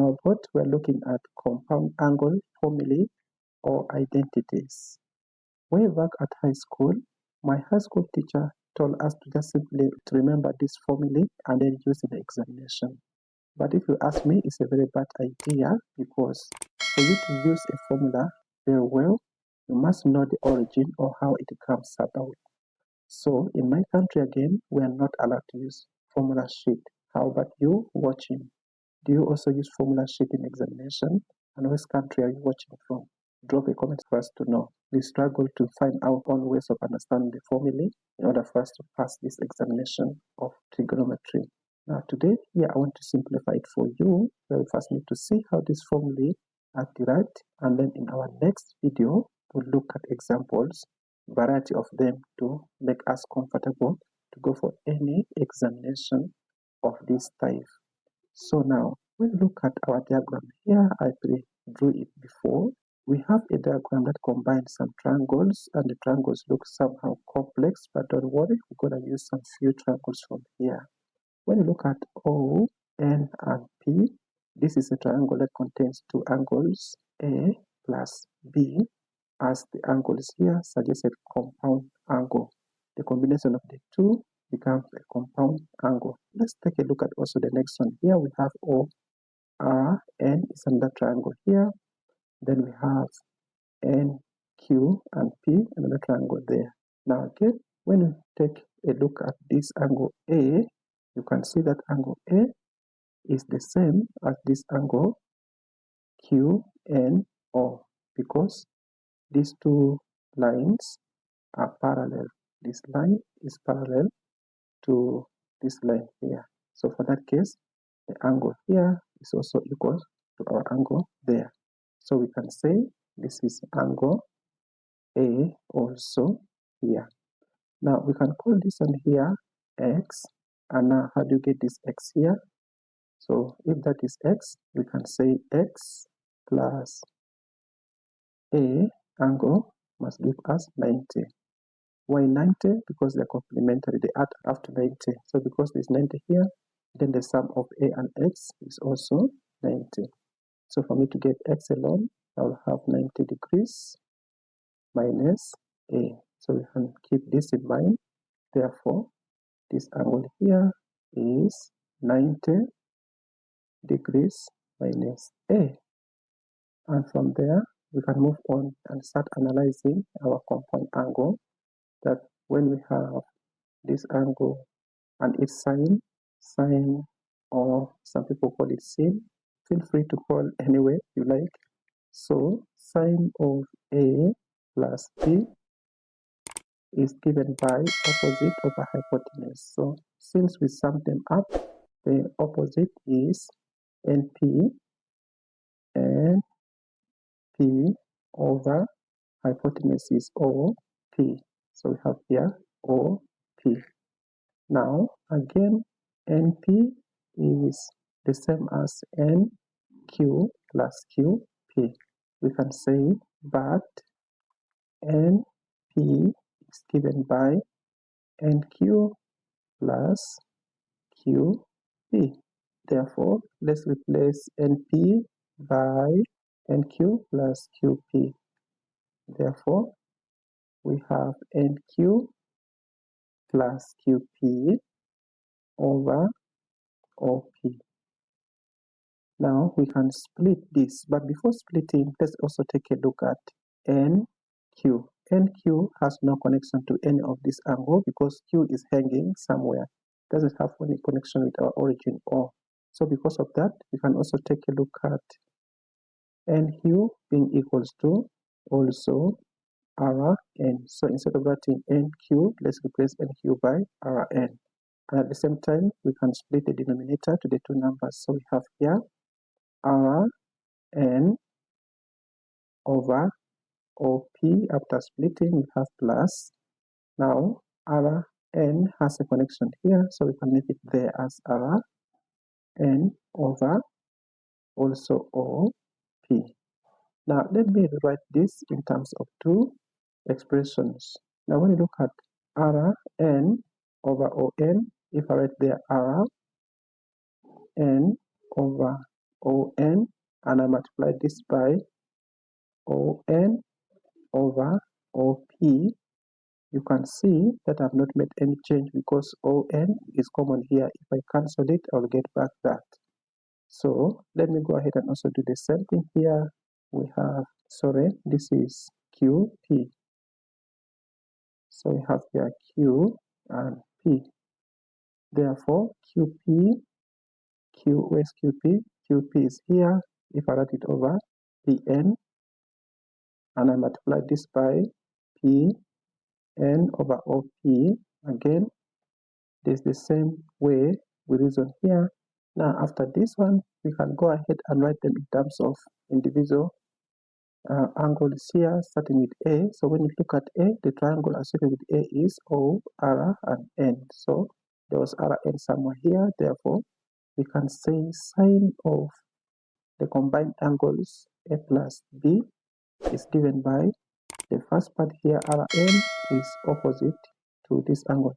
our board, we're looking at compound angle formulae or identities. Way back at high school, my high school teacher told us to just simply to remember this formulae and then use in the examination. But if you ask me, it's a very bad idea, because for you to use a formula very well, you must know the origin or how it comes about. So in my country again, we are not allowed to use formula sheet. How about you watching? Do you also use formula sheet in examination? And which country are you watching from? Drop a comment for us to know. We struggle to find our own ways of understanding the formulae in order for us to pass this examination of trigonometry. Now today, I want to simplify it for you. We first need to see how these formulae are derived, and then in our next video, we'll look at examples, variety of them, to make us comfortable to go for any examination of this type. So now, when we look at our diagram here, I drew it before. We have a diagram that combines some triangles, and the triangles look somehow complex, but don't worry, we're going to use some few triangles from here. When you look at O, N, and P, this is a triangle that contains two angles, A plus B, as the angles here suggest a compound angle. The combination of the two becomes a compound angle. Let's take a look at also the next one. Here we have O, R, N is another triangle here. Then we have N, Q, and P, another triangle there. Now again, when you take a look at this angle A, you can see that angle A is the same as this angle Q, N, O, because these two lines are parallel. This line is parallel to this line here. So for that case, the angle here is also equal to our angle there. So we can say this is angle A also here. Now we can call this one here X. And now how do you get this X here? So if that is X, we can say X plus A angle must give us 90. Why 90? Because they're complementary, they add up to 90. So because there's 90 here, then the sum of A and X is also 90. So for me to get X alone, I'll have 90 degrees minus A. So we can keep this in mind. Therefore, this angle here is 90 degrees minus A. And from there, we can move on and start analyzing our compound angle. That when we have this angle and its sine, or some people call it sin, feel free to call any way you like. So sine of A plus B is given by opposite over hypotenuse. So since we sum them up, the opposite is NP, and P over hypotenuse is OP. So we have here OP. Now again, NP is the same as NQ plus QP. We can say, but NP is given by NQ plus QP. Therefore, let's replace NP by NQ plus QP. Therefore, we have NQ plus QP over OP. Now we can split this, but before splitting, let's also take a look at NQ. NQ has no connection to any of this angle because Q is hanging somewhere. It doesn't have any connection with our origin O. So because of that, we can also take a look at NQ being equals to also Rn. So instead of writing NQ, let's replace NQ by Rn. And at the same time, we can split the denominator to the two numbers. So we have here Rn over OP. After splitting, we have plus. Now Rn has a connection here, so we can leave it there as Rn over also OP. Now let me write this in terms of two expressions. Now when you look at Rn over On, if I write there Rn over ON, and I multiply this by ON over OP, you can see that I've not made any change because ON is common here. If I cancel it, I'll get back that. So let me go ahead and also do the same thing here. We have, this is QP. So we have here Q and P. Therefore, where's QP? QP is here. If I write it over PN, and I multiply this by PN over OP, again, there's the same way we reason here. Now, after this one, we can go ahead and write them in terms of individual angles here, starting with A. So when you look at A, the triangle associated with A is O, R, and N. So there was R, N somewhere here. Therefore, we can say sine of the combined angles A plus B is given by the first part here, Rn is opposite to this angle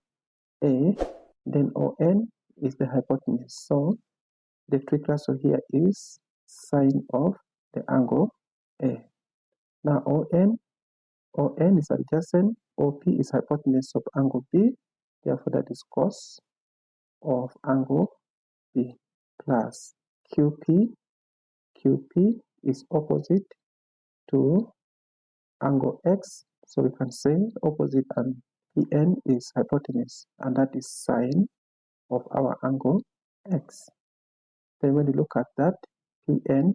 A, then On is the hypotenuse. So the trick also here is sine of the angle A. Now On is adjacent, OP is hypotenuse of angle B, therefore that is cos of angle B plus QP is opposite to angle X, so we can say opposite and PN is hypotenuse, and that is sine of our angle X. Then when you look at that, PN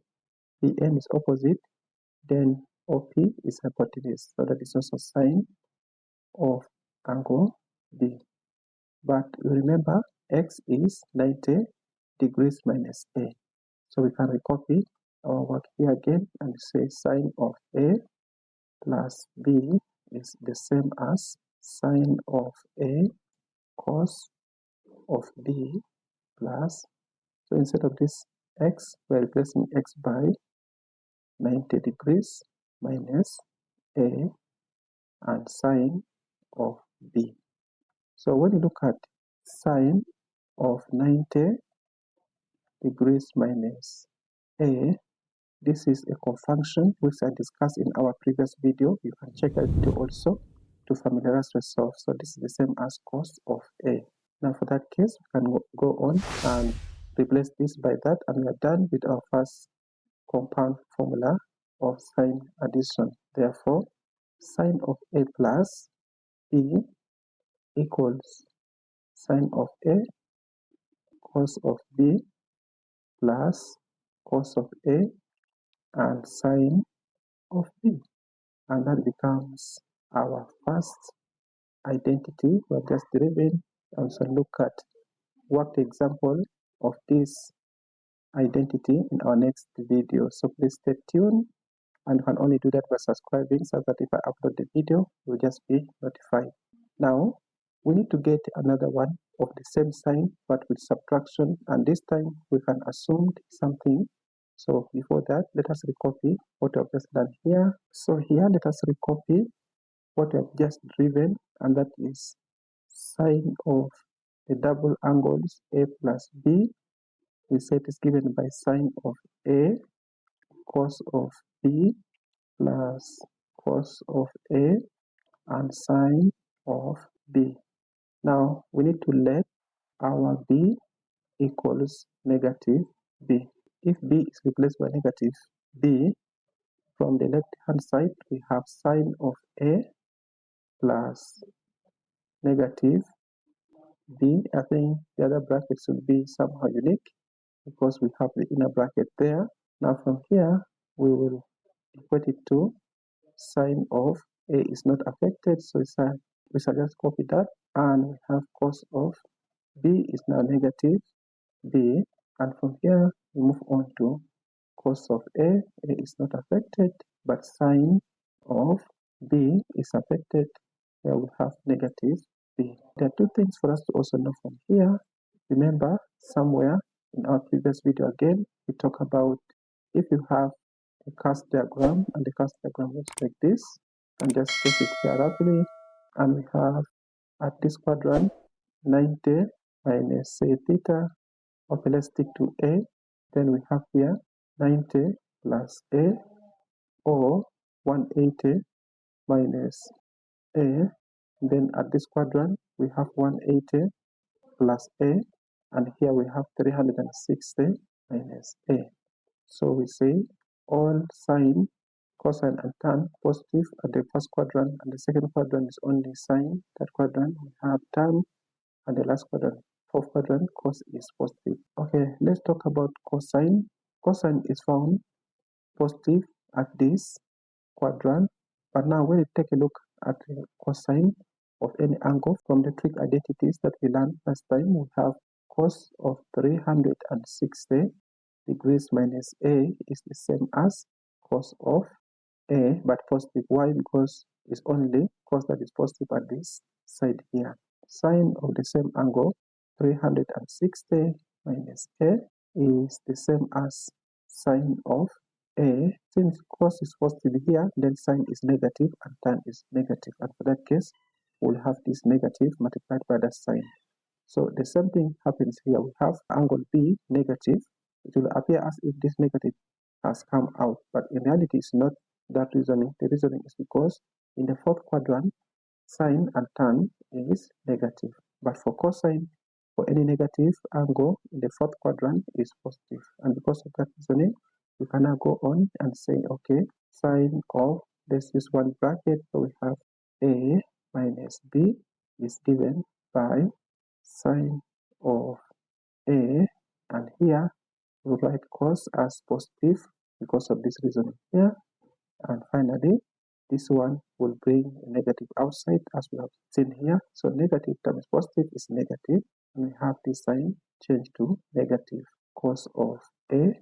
is opposite, then OP is hypotenuse, so that is also sine of angle B. But remember, X is 90 degrees minus A. So we can recopy our work here again and say sine of A plus B is the same as sine of A cos of B plus, so instead of this X, we're replacing X by 90 degrees minus A and sine of B. So when you look at sine of 90 degrees minus A, this is a confunction which I discussed in our previous video. You can check that video also to familiarize yourself. So this is the same as cos of A. Now for that case, we can go on and replace this by that, and we are done with our first compound formula of sine addition. Therefore, sine of A plus B equals sine of A cos of B plus cos of A and sine of B. And that becomes our first identity. We're just deriving, and so look at worked example of this identity in our next video. So please stay tuned, and you can only do that by subscribing, so that if I upload the video, you'll just be notified. Now, we need to get another one of the same sign but with subtraction, and this time we can assume something. So before that, let us recopy what we have just done here. So here, let us recopy what we have just driven, and that is sine of the double angles A plus B. We say it is given by sine of A cos of B plus cos of A and sine of B. Now we need to let our B equals negative B. If B is replaced by negative B, from the left hand side we have sine of A plus negative B. I think the other bracket should be somehow unique because we have the inner bracket there. Now from here we will equate it to sine of A is not affected, so we shall just copy that, and we have cos of B is now negative B, and from here we move on to cos of A is not affected, but sine of B is affected, where we have negative B. There are two things for us to also know from here. Remember, somewhere in our previous video again, we talk about if you have a cast diagram, and the cast diagram looks like this, and just place it here roughly, and we have at this quadrant 90 minus say theta. Okay, let's stick to A. Then we have here 90 plus A, or 180 minus A. Then at this quadrant, we have 180 plus A, and here we have 360 minus A. So we say all sine, cosine, and tan positive at the first quadrant, and the second quadrant is only sine. Third quadrant we have tan, and the last quadrant, fourth quadrant, cos is positive. Okay, let's talk about cosine. Cosine is found positive at this quadrant, but now when you take a look at the cosine of any angle from the trig identities that we learned last time, we have cos of 360 degrees minus A is the same as cos of A, but positive. Why? Because it's only cos that is positive at this side here. Sine of the same angle, 360 minus A, is the same as sine of A. Since cos is positive here, then sine is negative and tan is negative. And for that case, we'll have this negative multiplied by that sine. So the same thing happens here. We have angle B negative. It will appear as if this negative has come out, but in reality it's not that reasoning. The reasoning is because in the fourth quadrant, sine and tan is negative. But for cosine, for any negative angle in the fourth quadrant is positive. And because of that reasoning, we can now go on and say, okay, sine of, let's use one bracket, so we have A minus B is given by sine of A, and here we write cos as positive because of this reasoning here. And finally, this one will bring a negative outside as we have seen here. So negative times positive is negative, and we have this sign change to negative. Cos of A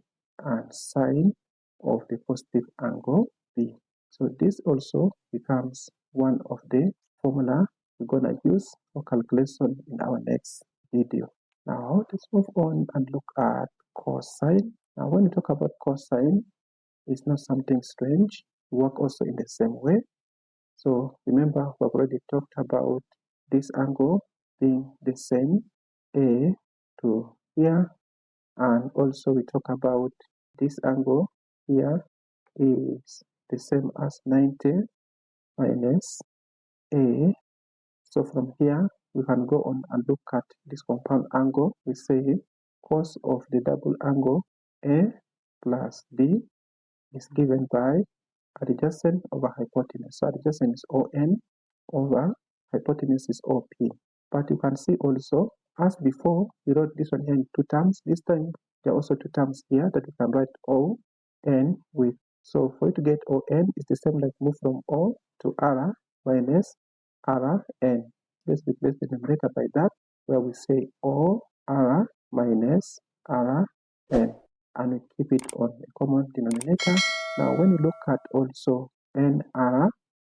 and sine of the positive angle B. So this also becomes one of the formula we're going to use for calculation in our next video. Now let's move on and look at cosine. Now when we talk about cosine, it's not something strange. We work also in the same way. So remember, we've already talked about this angle being the same A to here, and also we talk about this angle here is the same as 90 minus A. So from here, we can go on and look at this compound angle. We say cos of the double angle A plus B is given by adjacent over hypotenuse. So adjacent is ON over hypotenuse is OP. But you can see also, as before, we wrote this one here in two terms. This time, there are also two terms here that we can write ON with. So for you to get ON, it's the same like move from O to R minus RN. Let's replace the numerator by that, where we say OR minus RN, and we keep it on a common denominator. Now, when you look at also NR,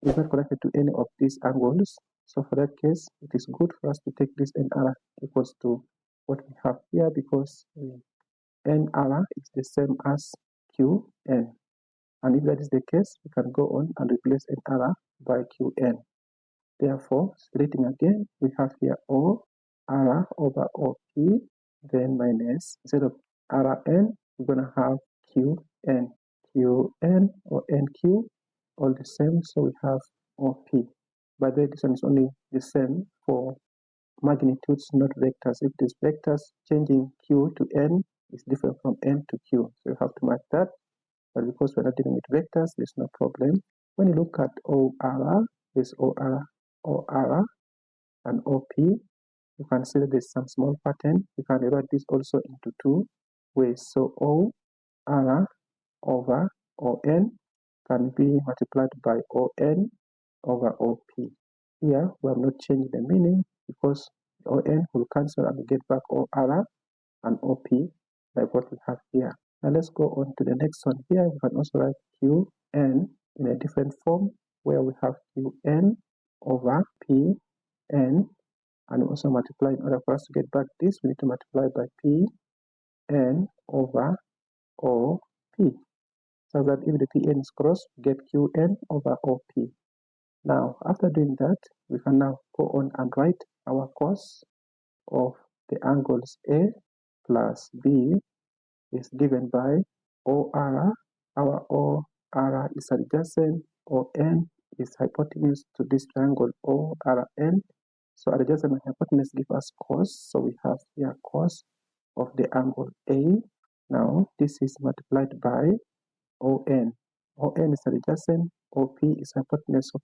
is not connected to any of these angles. So for that case, it is good for us to take this NR equals to what we have here, because NR is the same as QN. And if that is the case, we can go on and replace NR by QN. Therefore, splitting again, we have here OR over OP, then minus, instead of RN, we're going to have QN. QN or NQ, all the same, so we have OP. By the way, this one is only the same for magnitudes, not vectors. If it is vectors, changing Q to N is different from N to Q, so you have to mark that. But because we're not dealing with vectors, there's no problem. When you look at OR, there's OR, and OP, you can see that there's some small pattern. You can write this also into two ways. So OR over ON can be multiplied by ON over OP. Here, we have not changed the meaning because ON will cancel and get back OR and OP like what we have here. Now let's go on to the next one here. We can also write QN in a different form, where we have QN over PN, and also multiply. In order for us to get back this, we need to multiply by PN over OP. So that if the PN is crossed, we get QN over OP. Now, after doing that, we can now go on and write our cos of the angles A plus B is given by OR. Our OR is adjacent, ON is hypotenuse to this triangle ORN. So adjacent and hypotenuse give us cos. So we have here cos of the angle A. Now this is multiplied by ON. ON is adjacent, OP is hypotenuse of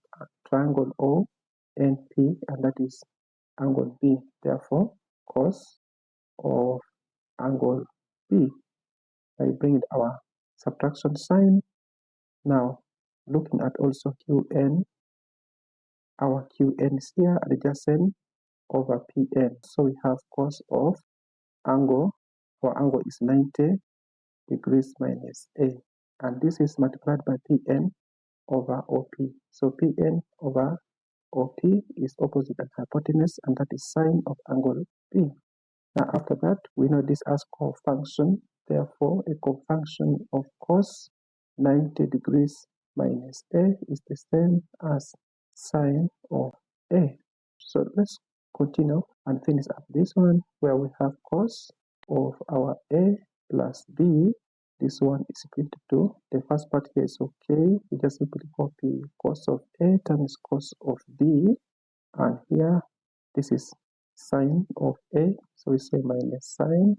triangle ONP, and that is angle B. Therefore, cos of angle B. I bring our subtraction sign. Now, looking at also QN, our QN is here adjacent over PN. So we have cos of angle, our angle is 90 degrees minus A. And this is multiplied by PN over OP. So PN over OP is opposite and hypotenuse, and that is sine of angle B. Now after that, we know this as cofunction. Therefore, a cofunction of cos 90 degrees minus A is the same as sine of A. So let's continue and finish up this one where we have cos of our A plus B. This one is equal to, the first part here is okay. We just simply copy cos of A times cos of B. And here, this is sine of A. So we say minus sine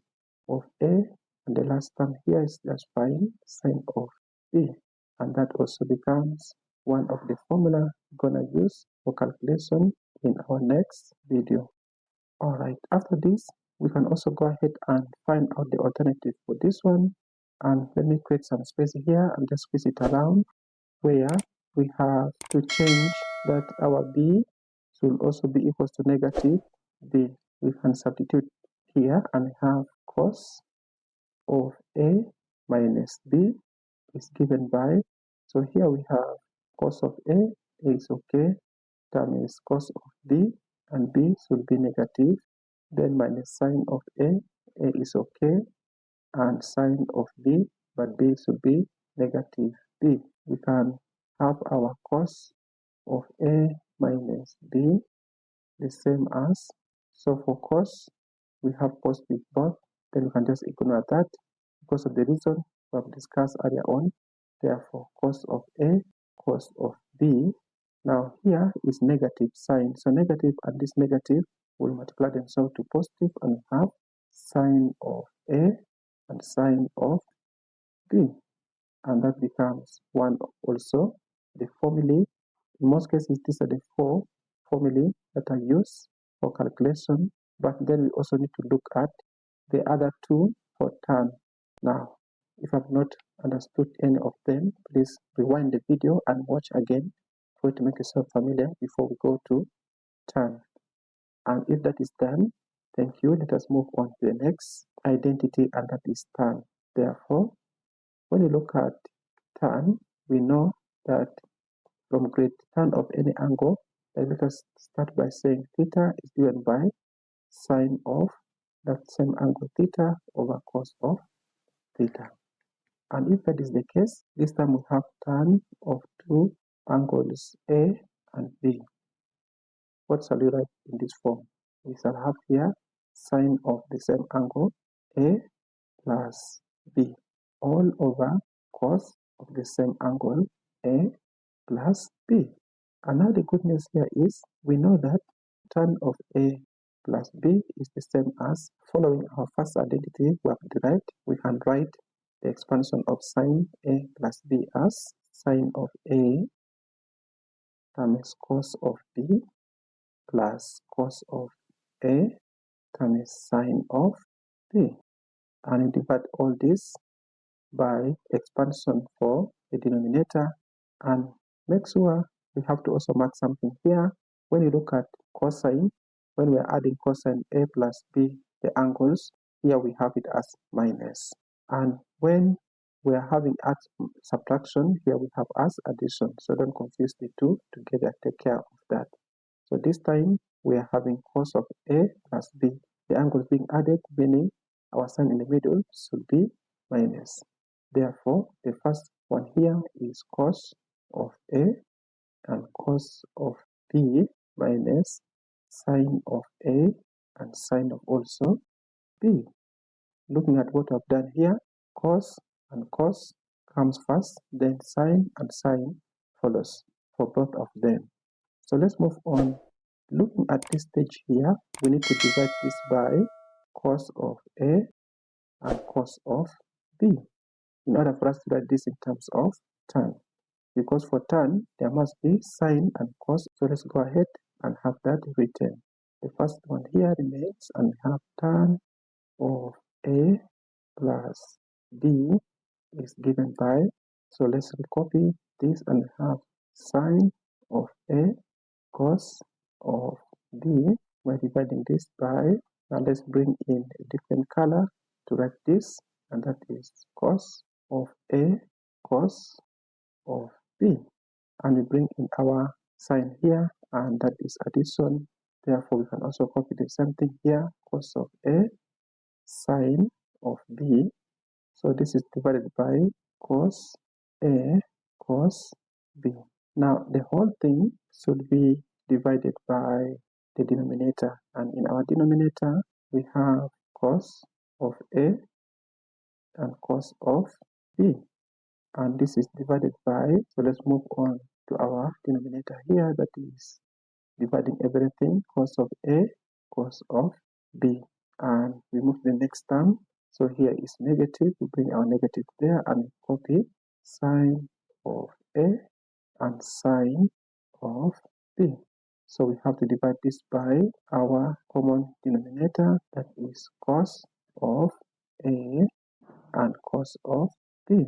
of A. And the last term here is just fine, sine of B. And that also becomes one of the formula we're going to use for calculation in our next video. Alright, after this, we can also go ahead and find out the alternative for this one. And let me create some space here and just squeeze it around where we have to change that our B should also be equal to negative B. We can substitute here and have cos of A minus B is given by, so here we have cos of A is okay, term is cos of B, and B should be negative, then minus sine of A is okay, and sine of B, but B should be negative B. We can have our cos of A minus B the same as, so for cos, we have positive both, then we can just ignore that because of the reason we have discussed earlier on. Therefore, cos of A, cos of B. Now here is negative sign, so negative and this negative will multiply themselves to positive, and we have sine of A and sine of B, and that becomes one also. The formulae, in most cases, these are the four formulae that are used for calculation, but then we also need to look at the other two for tan. Now, if I've not understood any of them, please rewind the video and watch again for you to make yourself familiar before we go to tan. And if that is done, thank you. Let us move on to the next identity, and that is tan. Therefore, when you look at tan, we know that from grade tan of any angle, let us start by saying theta is given by sine of that same angle theta over cos of theta. And if that is the case, this time we have tan of two angles A and B. What shall we write in this form? We shall have here sine of the same angle A plus B all over cos of the same angle A plus B. And now the good news here is we know that tan of A plus B is the same as, following our first identity we have derived, we can write the expansion of sine A plus B as sine of A times cos of B plus cos of A times sine of B. And you divide all this by expansion for the denominator, and make sure we have to also mark something here. When you look at cosine, when we are adding cosine A plus B, the angles, here we have it as minus. And when we are having subtraction, here we have as addition. So don't confuse the two together, take care of that. So this time we are having cos of A plus B. The angles being added, meaning our sign in the middle should be minus. Therefore, the first one here is cos of A and cos of B minus sine of A and sine of also B. Looking at what I've done here, cos and cos comes first, then sine and sine follows for both of them. So let's move on. Looking at this stage here, we need to divide this by cos of A and cos of B in order for us to write this in terms of tan. Because for tan, there must be sine and cos. So let's go ahead and have that written. The first one here remains, and we have tan of A plus B is given by, so let's recopy this and we have sine of A cos of B. We're dividing this by, now let's bring in a different color to write this, and that is cos of A cos of B. And we bring in our sine here, and that is addition. Therefore, we can also copy the same thing here, cos of A sine of B. So this is divided by cos A cos B. Now the whole thing should be divided by the denominator, and in our denominator we have cos of A and cos of B, and this is divided by, so let's move on to our denominator here, that is dividing everything, cos of A cos of B, and we move to the next term. So here is negative, we bring our negative there and copy sine of A and sine of B. So we have to divide this by our common denominator, that is cos of A and cos of B.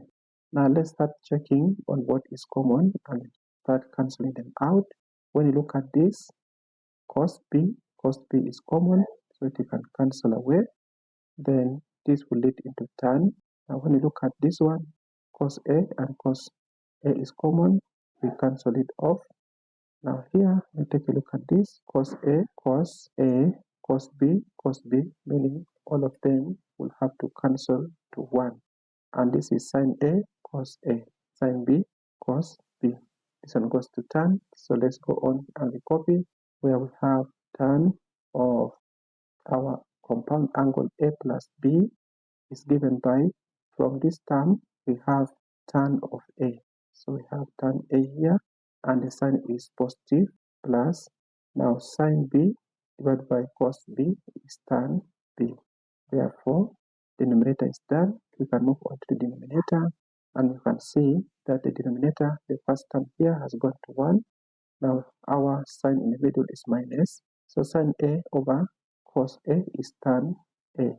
Now let's start checking on what is common and start cancelling them out. When you look at this, cos B is common, so you can cancel away. Then this will lead into tan. Now when you look at this one, cos A and cos A is common, we cancel it off. Now here, we take a look at this, cos A, cos A, cos B, meaning all of them will have to cancel to 1. And this is sine A, cos A, sine B, cos B. This one goes to tan, so let's go on and recopy, where we have tan of our compound angle A plus B is given by, from this term, we have tan of A. So we have tan A here, and the sign is positive, plus, now sine B divided by cos B is tan B. Therefore, the numerator is done. We can move on to the denominator, and you can see that the denominator, the first term here, has gone to 1. Now our sign in the middle is minus, so sine A over cos A is tan A,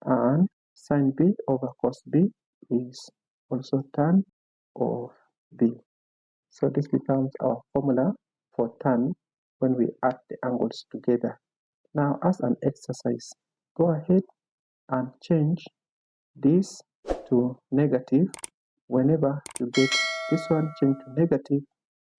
and sine B over cos B is also tan of B. So this becomes our formula for tan when we add the angles together. Now, as an exercise, go ahead and change this to negative. Whenever you get this one, change to negative,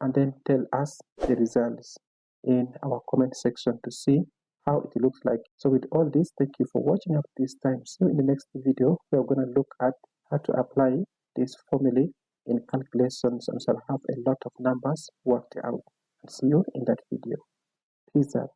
and then tell us the results in our comment section to see how it looks like. So with all this, thank you for watching up this time. See you in the next video. We are going to look at how to apply this formulae in calculations, and shall have a lot of numbers worked out. And see you in that video. Peace out.